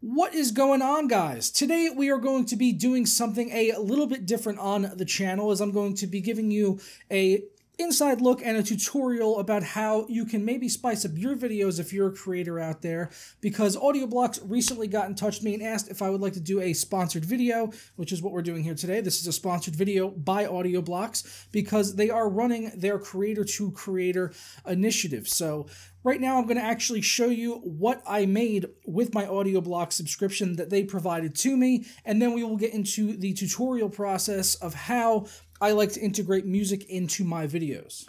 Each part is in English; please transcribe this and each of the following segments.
What is going on, guys? Today we are going to be doing something a little bit different on the channel, as I'm going to be giving you a inside look and a tutorial about how you can maybe spice up your videos if you're a creator out there, because AudioBlocks recently got in touch with me and asked if I would like to do a sponsored video, which is what we're doing here today. This is a sponsored video by AudioBlocks because they are running their creator to creator initiative. So right now I'm going to actually show you what I made with my AudioBlocks subscription that they provided to me, and then we will get into the tutorial process of how I like to integrate music into my videos.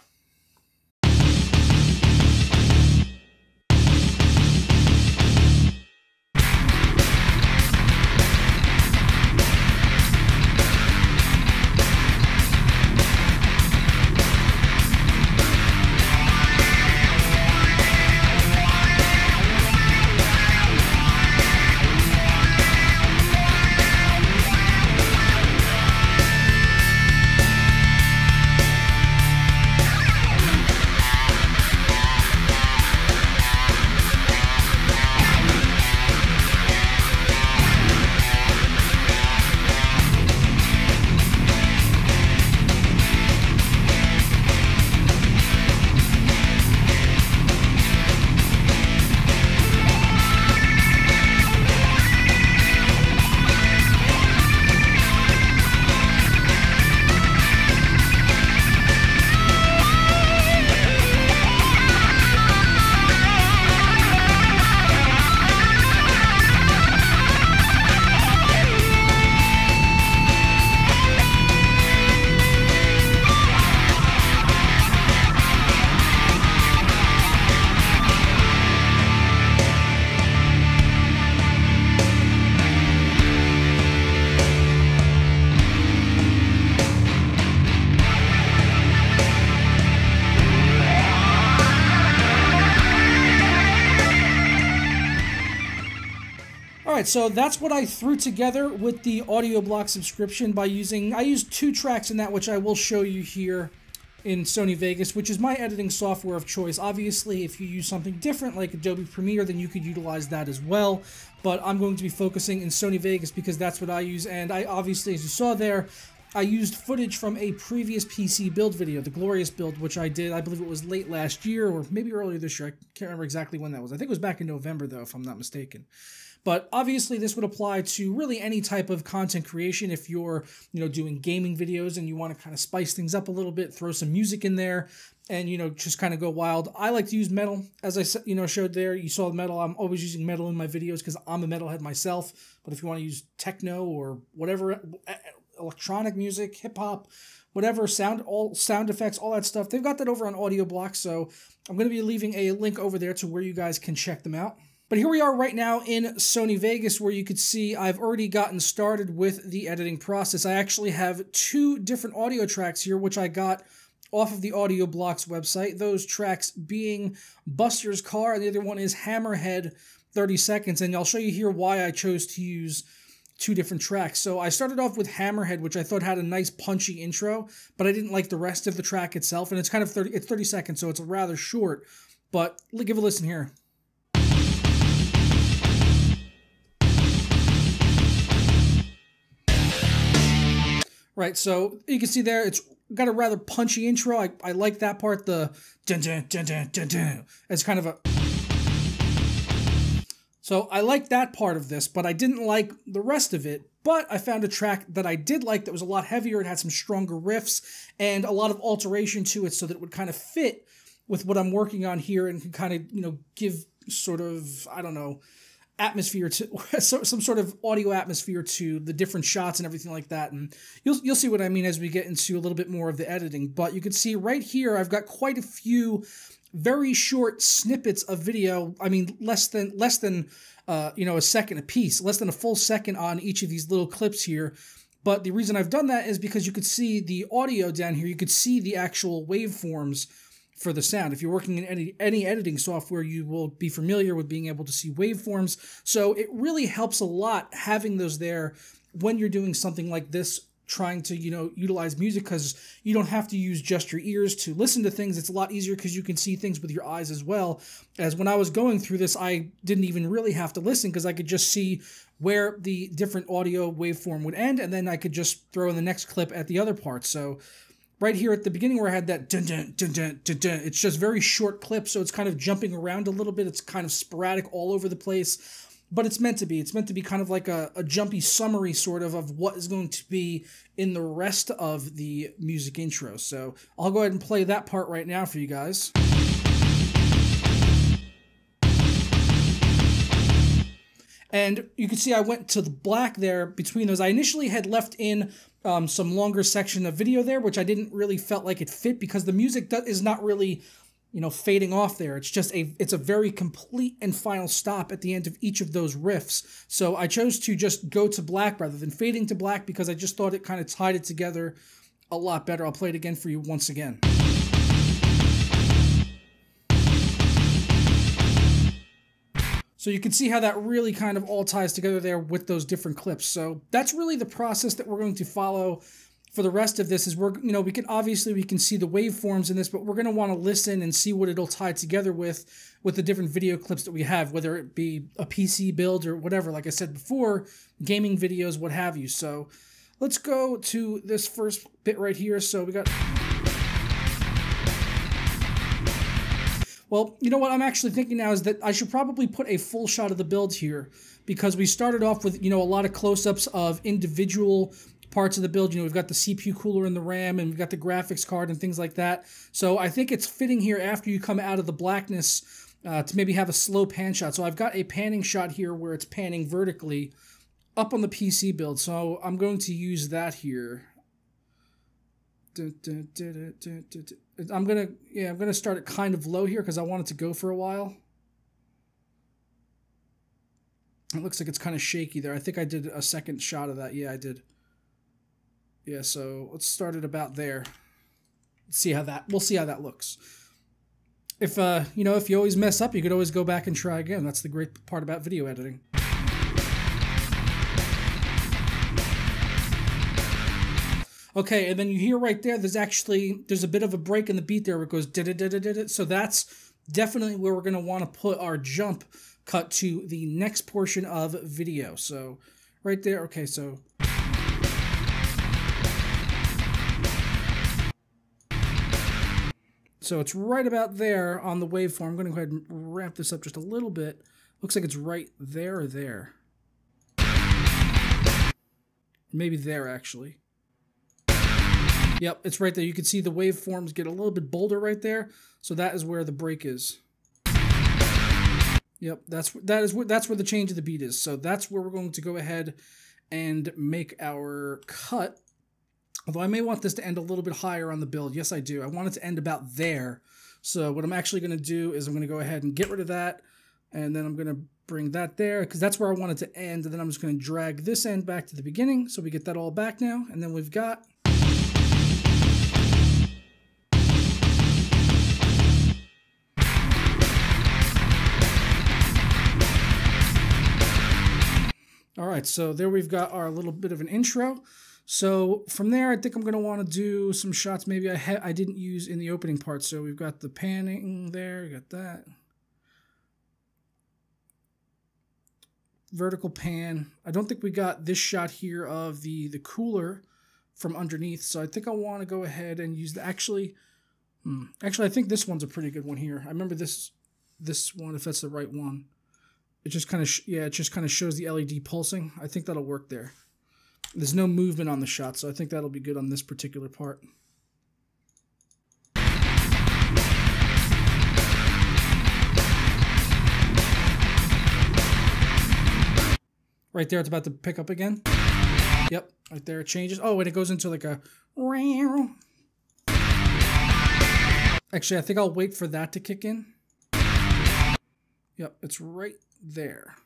Alright, so that's what I threw together with the AudioBlocks subscription by I used 2 tracks in that, which I will show you here in Sony Vegas, which is my editing software of choice. Obviously, if you use something different like Adobe Premiere, then you could utilize that as well. But I'm going to be focusing in Sony Vegas because that's what I use, and I obviously, as you saw there, I used footage from a previous PC build video, the Glorious build, which I did, I believe it was late last year, or maybe earlier this year. I can't remember exactly when that was. I think it was back in November, though, if I'm not mistaken. But obviously, this would apply to really any type of content creation. If you're, doing gaming videos and you want to kind of spice things up a little bit, throw some music in there, and, just kind of go wild. I like to use metal, as I said, showed there. You saw the metal. I'm always using metal in my videos because I'm a metalhead myself. But if you want to use techno or whatever, electronic music, hip hop, whatever, all sound effects, all that stuff, they've got that over on AudioBlocks. So I'm going to be leaving a link over there to where you guys can check them out. But here we are right now in Sony Vegas, where you could see I've already gotten started with the editing process. I actually have 2 different audio tracks here, which I got off of the AudioBlocks website. Those tracks being Buster's Car, and the other one is Hammerhead 30 Seconds. And I'll show you here why I chose to use 2 different tracks. So I started off with Hammerhead, which I thought had a nice punchy intro, but I didn't like the rest of the track itself. And it's kind of 30 seconds, so it's rather short. But give a listen here. Right, so you can see there, it's got a rather punchy intro. I like that part, the dun dun dun dun dun dun. It's kind of a... So I like that part of this, but I didn't like the rest of it. But I found a track that I did like that was a lot heavier. It had some stronger riffs and a lot of alteration to it so that it would kind of fit with what I'm working on here and can kind of, give sort of, I don't know, atmosphere to some sort of audio atmosphere to the different shots and everything like that. And you'll see what I mean as we get into a little bit more of the editing. But you can see right here, I've got quite a few very short snippets of video. I mean, less than a second a piece, less than a full second on each of these little clips here. But the reason I've done that is because you could see the audio down here. You could see the actual waveforms for the sound. If you're working in any editing software, you will be familiar with being able to see waveforms. So it really helps a lot having those there when you're doing something like this trying to, utilize music, because you don't have to use just your ears to listen to things. It's a lot easier because you can see things with your eyes as well. As when I was going through this, I didn't even really have to listen because I could just see where the different audio waveform would end, and then I could just throw in the next clip at the other part. So right here at the beginning where I had that dun dun dun dun dun dun, it's just very short clips, so it's kind of jumping around a little bit. It's kind of sporadic all over the place. But it's meant to be. It's meant to be kind of like a jumpy summary sort of what is going to be in the rest of the music intro. So I'll go ahead and play that part right now for you guys. And you can see I went to the black there between those. I initially had left in some longer section of video there, which I didn't really felt like it fit because the music is not really, fading off there. It's just it's a very complete and final stop at the end of each of those riffs. So I chose to just go to black rather than fading to black because I just thought it kind of tied it together a lot better. I'll play it again for you once again. So you can see how that really kind of all ties together there with those different clips. So that's really the process that we're going to follow for the rest of this. Is we can see the waveforms in this, but we're going to want to listen and see what it'll tie together with the different video clips that we have, whether it be a PC build or whatever, like I said before, gaming videos, what have you. So let's go to this first bit right here. So we got... Well, you know what I'm actually thinking now is that I should probably put a full shot of the build here, because we started off with, a lot of close-ups of individual parts of the build. We've got the CPU cooler and the RAM, and we've got the graphics card and things like that. So I think it's fitting here after you come out of the blackness to maybe have a slow pan shot. So I've got a panning shot here where it's panning vertically up on the PC build. So I'm going to use that here. I'm gonna start it kind of low here because I want it to go for a while. It looks like it's kind of shaky there. I think I did a second shot of that. Yeah, I did. Yeah, so let's start it about there. We'll see how that looks. If if you always mess up, you could always go back and try again. That's the great part about video editing. Okay, and then you hear right there, there's a bit of a break in the beat there where it goes da-da-da-da-da-da. So that's definitely where we're going to want to put our jump cut to the next portion of video. So right there, okay, so... So it's right about there on the waveform. I'm going to go ahead and ramp this up just a little bit. Looks like it's right there or there. Maybe there, actually. Yep, it's right there. You can see the waveforms get a little bit bolder right there. So that is where the break is. Yep, that's where the change of the beat is. So that's where we're going to go ahead and make our cut. Although I may want this to end a little bit higher on the build. Yes, I do. I want it to end about there. So what I'm actually going to do is I'm going to go ahead and get rid of that. And then I'm going to bring that there because that's where I want it to end. And then I'm just going to drag this end back to the beginning. So we get that all back now. And then we've got... All right, so there we've got our little bit of an intro. So from there, I think I'm going to want to do some shots maybe I didn't use in the opening part. So we've got the panning there, we got that. Vertical pan. I don't think we got this shot here of the cooler from underneath. So I think I want to go ahead and use the... Actually, I think this one's a pretty good one here. I remember this one, if that's the right one. It just kind of shows the LED pulsing. I think that'll work there. There's no movement on the shot, so I think that'll be good on this particular part. Right there, it's about to pick up again. Yep, right there it changes. Oh, and it goes into like a... Actually, I think I'll wait for that to kick in. Yep, it's right there.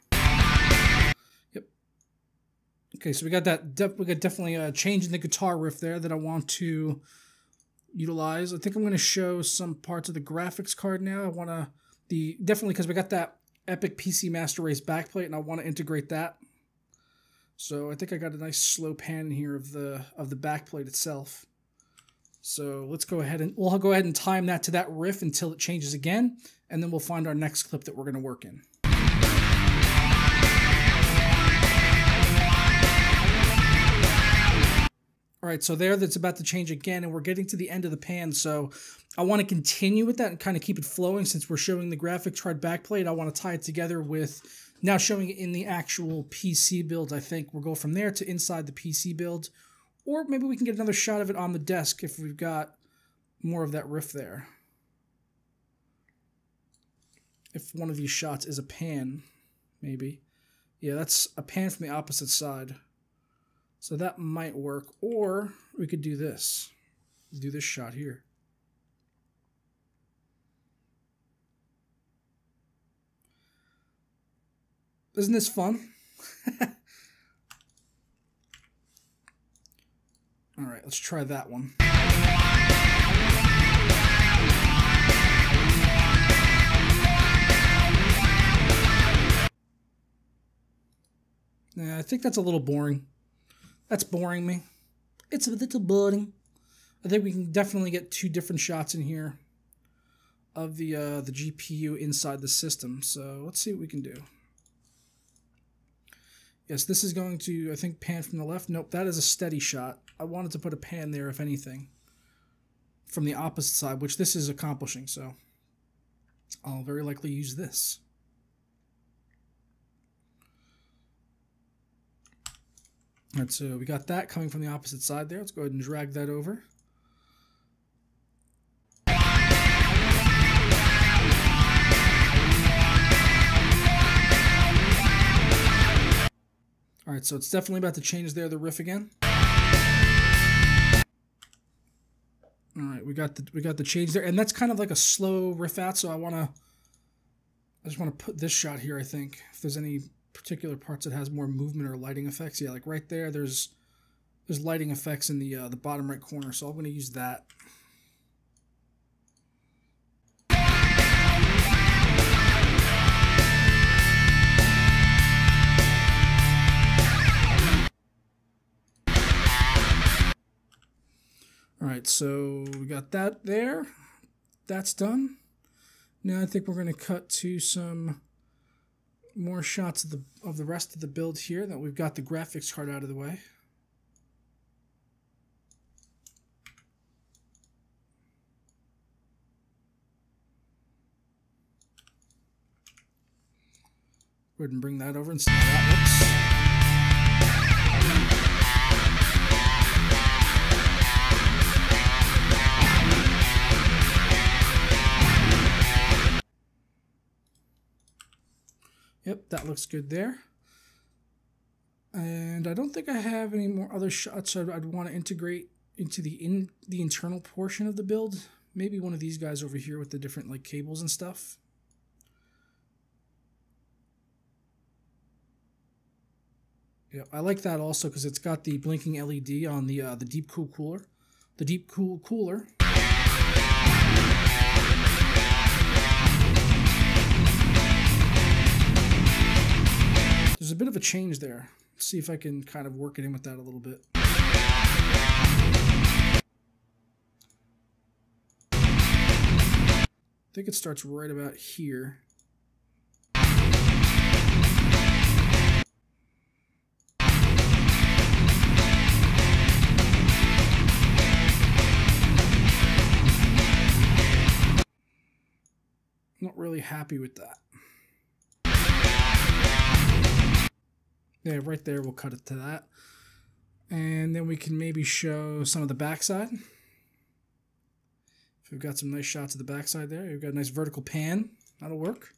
Yep. Okay, so we got that. We got definitely a change in the guitar riff there that I want to utilize. I think I'm going to show some parts of the graphics card now. I want to definitely because we got that Epic PC Master Race backplate, and I want to integrate that. So I think I got a nice slow pan here of the back plate itself. So let's go ahead and we'll go ahead and time that to that riff until it changes again, and then we'll find our next clip that we're going to work in. All right, so that's about to change again, and we're getting to the end of the pan, so I want to continue with that and kind of keep it flowing. Since we're showing the graphics card backplate, I want to tie it together with now showing it in the actual PC build. I think we'll go from there to inside the PC build, or maybe we can get another shot of it on the desk if we've got more of that riff there. If one of these shots is a pan, maybe. Yeah, that's a pan from the opposite side. So that might work, or we could do this. Do this shot here. Isn't this fun? All right, let's try that one. Yeah, I think that's a little boring. That's boring me. It's a little boring. I think we can definitely get two different shots in here of the GPU inside the system. So let's see what we can do. Yes, this is going to, I think, pan from the left. Nope, that is a steady shot. I wanted to put a pan there, if anything, from the opposite side, which this is accomplishing. So I'll very likely use this. All right, so we got that coming from the opposite side there. Let's go ahead and drag that over. All right, so it's definitely about to change there, the riff again. All right, we got the change there, and that's kind of like a slow riff out. So I just want to put this shot here. I think if there's any particular parts that has more movement or lighting effects, yeah, like right there, there's lighting effects in the bottom right corner. So I'm going to use that. All right, so we got that there. That's done. Now I think we're going to cut to some more shots of the rest of the build here that we've got the graphics card out of the way. Go ahead and bring that over and see how that looks. Yep, that looks good there. And I don't think I have any more other shots I'd want to integrate into the internal portion of the build. Maybe one of these guys over here with the different like cables and stuff. Yeah, I like that also because it's got the blinking LED on the deep cool cooler. The deep cool cooler. There's a bit of a change there. Let's see if I can kind of work it in with that a little bit. I think it starts right about here. Not really happy with that. Yeah, right there, we'll cut it to that. And then we can maybe show some of the backside. If we've got some nice shots of the backside there, we've got a nice vertical pan. That'll work.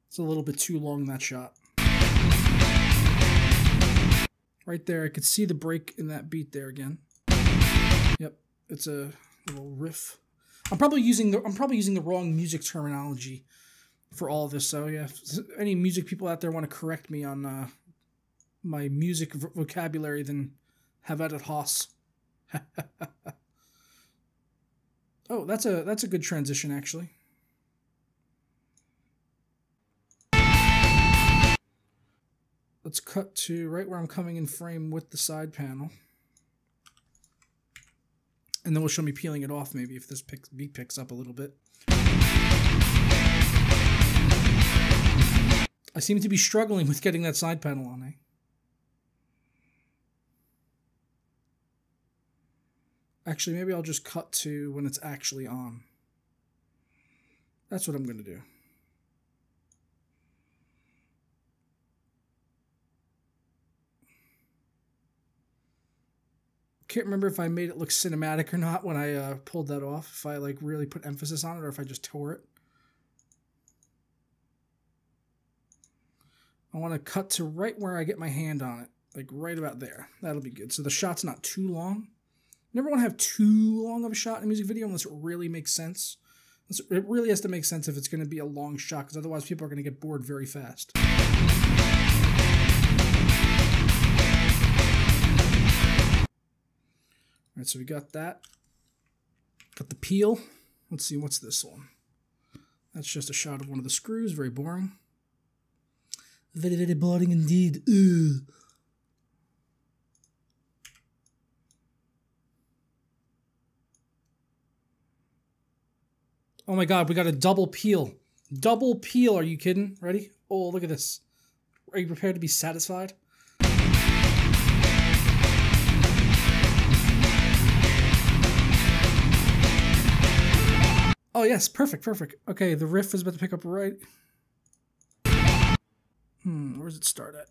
It's a little bit too long, that shot. Right there, I could see the break in that beat there again. Yep, it's a little riff. I'm probably using the wrong music terminology for all of this. So yeah, if any music people out there want to correct me on my music vocabulary, then have at it, Hoss. Oh, that's a good transition, actually. Let's cut to right where I'm coming in frame with the side panel. And then we'll show me peeling it off, maybe, if this beat picks up a little bit. I seem to be struggling with getting that side panel on, eh? Actually, maybe I'll just cut to when it's actually on. That's what I'm going to do. Can't remember if I made it look cinematic or not when I pulled that off. If I like really put emphasis on it or if I just tore it. I want to cut to right where I get my hand on it. Like right about there. That'll be good. So the shot's not too long. You never want to have too long of a shot in a music video unless it really makes sense. It really has to make sense if it's going to be a long shot, because otherwise people are going to get bored very fast. Alright, so we got that. Got the peel. Let's see, what's this one? That's just a shot of one of the screws. Very boring. Very, very boring indeed. Ugh. Oh my god, we got a double peel. Double peel, are you kidding? Ready? Oh, look at this. Are you prepared to be satisfied? Oh yes, perfect, perfect. Okay, the riff is about to pick up right. Where does it start at?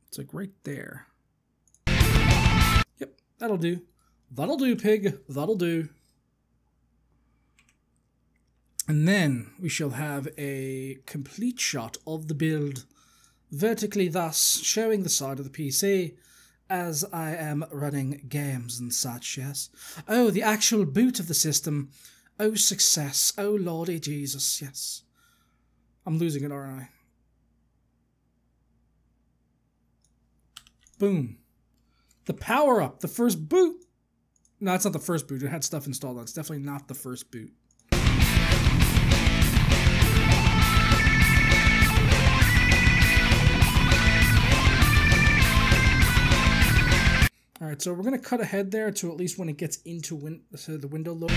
It's like right there. Yep, that'll do. That'll do, pig. That'll do. And then we shall have a complete shot of the build, vertically thus, showing the side of the PC, as I am running games and such, yes. Oh, the actual boot of the system. Oh, success. Oh, Lordy Jesus, yes. I'm losing it, aren't I? Boom. The power-up, the first boot. No, it's not the first boot. It had stuff installed on it. It's definitely not the first boot. Alright, so we're going to cut ahead there to at least when it gets into the window loader.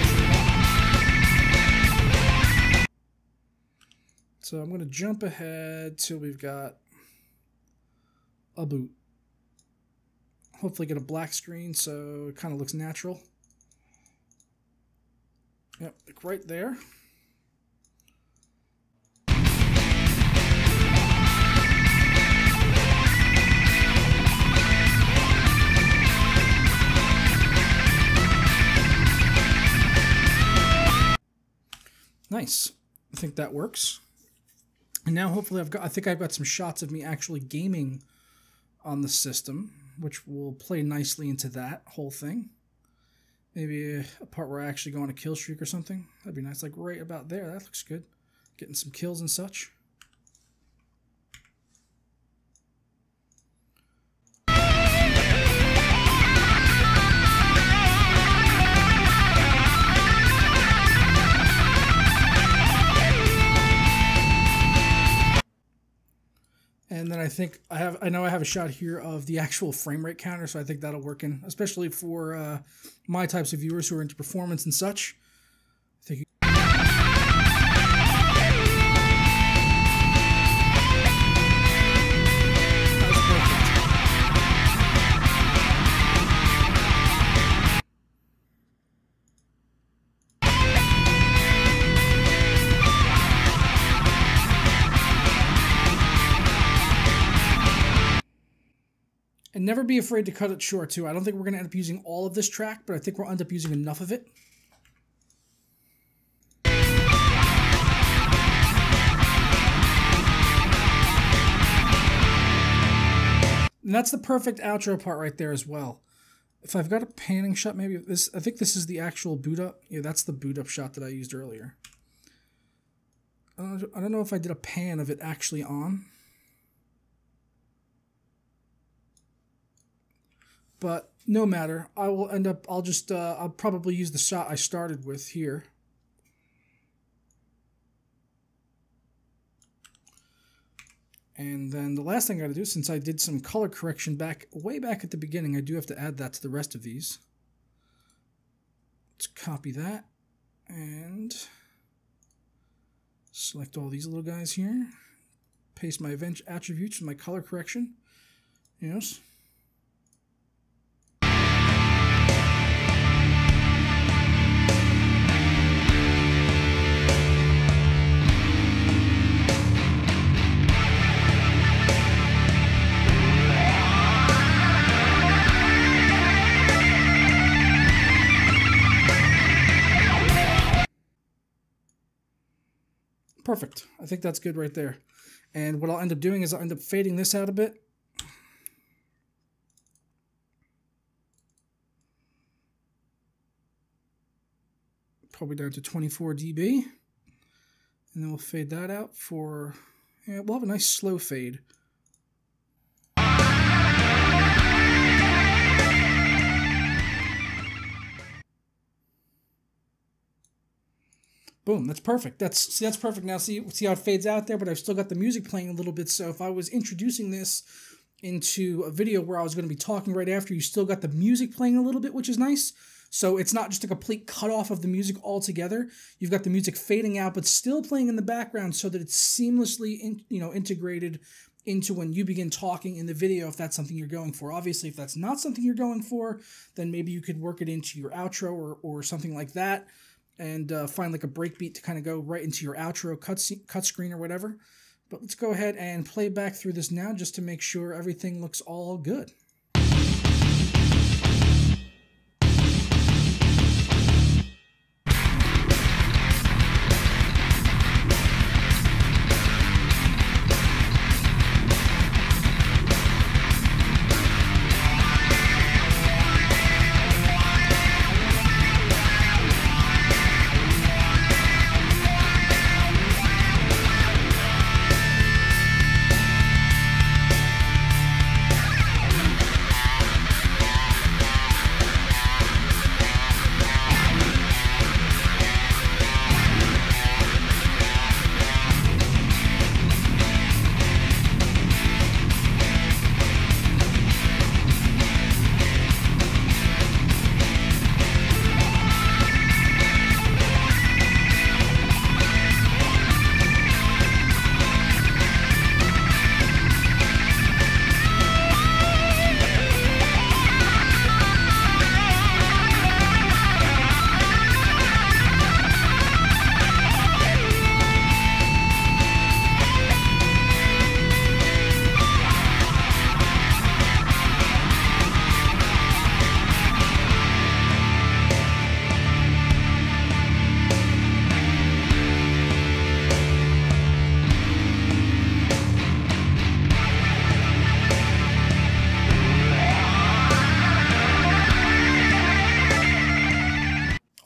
So I'm going to jump ahead till we've got a boot. Hopefully get a black screen so it kind of looks natural. Yep, like right there. Nice. I think that works. And now hopefully I think I've got some shots of me actually gaming on the system, which will play nicely into that whole thing. Maybe a part where I actually go on a kill streak or something. That'd be nice. Like right about there. That looks good. Getting some kills and such. And then I think I know I have a shot here of the actual frame rate counter, so I think that'll work in, especially for my types of viewers who are into performance and such. I think that was perfect. And never be afraid to cut it short, too. I don't think we're going to end up using all of this track, but I think we'll end up using enough of it. And that's the perfect outro part right there as well. If I've got a panning shot, maybe this, I think this is the actual boot up. Yeah, that's the boot up shot that I used earlier. I don't know if I did a pan of it actually on. But no matter, I will end up, I'll probably use the shot I started with here. And then the last thing I got to do, since I did some color correction way back at the beginning, I do have to add that to the rest of these. Let's copy that and select all these little guys here. Paste my event attributes with my color correction. Yes. Perfect. I think that's good right there. And what I'll end up doing is I'll end up fading this out a bit. Probably down to 24 dB. And then we'll fade that out for, yeah, we'll have a nice slow fade. Boom, that's perfect. That's perfect. Now see how it fades out there, but I've still got the music playing a little bit. So if I was introducing this into a video where I was going to be talking right after, you still got the music playing a little bit, which is nice. So it's not just a complete cutoff of the music altogether. You've got the music fading out, but still playing in the background so that it's seamlessly integrated into when you begin talking in the video, if that's something you're going for. Obviously, if that's not something you're going for, then maybe you could work it into your outro or something like that. And find like a breakbeat to kind of go right into your outro cut screen or whatever. But let's go ahead and play back through this now just to make sure everything looks all good.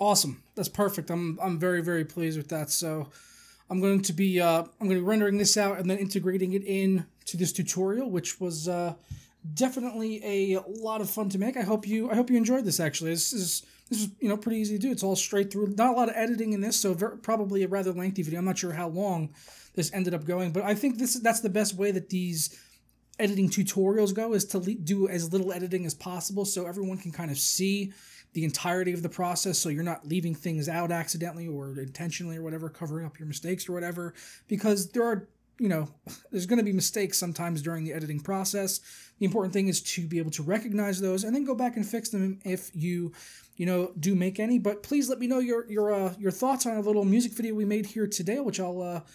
Awesome. That's perfect. I'm very, very pleased with that. So I'm going to be rendering this out and then integrating it in to this tutorial, which was definitely a lot of fun to make. I hope you enjoyed this. Actually, this is pretty easy to do. It's all straight through. Not a lot of editing in this, so probably a rather lengthy video. I'm not sure how long this ended up going, but I think that's the best way that these editing tutorials go, is to do as little editing as possible so everyone can kind of see the entirety of the process, so you're not leaving things out accidentally or intentionally or whatever, covering up your mistakes or whatever, because there's going to be mistakes sometimes during the editing process. The important thing is to be able to recognize those and then go back and fix them if you do make any. But please let me know your thoughts on a little music video we made here today, which I'll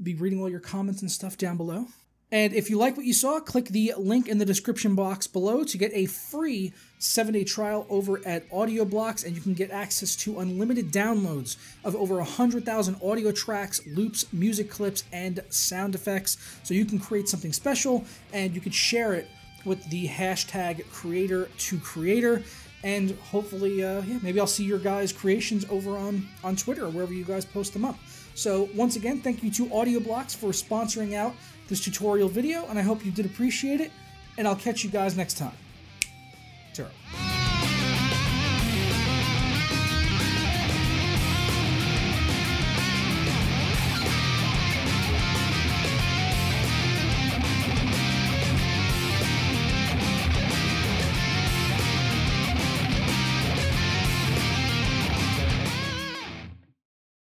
be reading all your comments and stuff down below. And if you like what you saw, click the link in the description box below to get a free 7-day trial over at AudioBlocks, and you can get access to unlimited downloads of over 100,000 audio tracks, loops, music clips, and sound effects. So you can create something special, and you could share it with the hashtag #CreatorToCreator. And hopefully, maybe I'll see your guys' creations over on Twitter or wherever you guys post them up. So once again, thank you to AudioBlocks for sponsoring out this tutorial video, and I hope you did appreciate it, and I'll catch you guys next time. Turtle.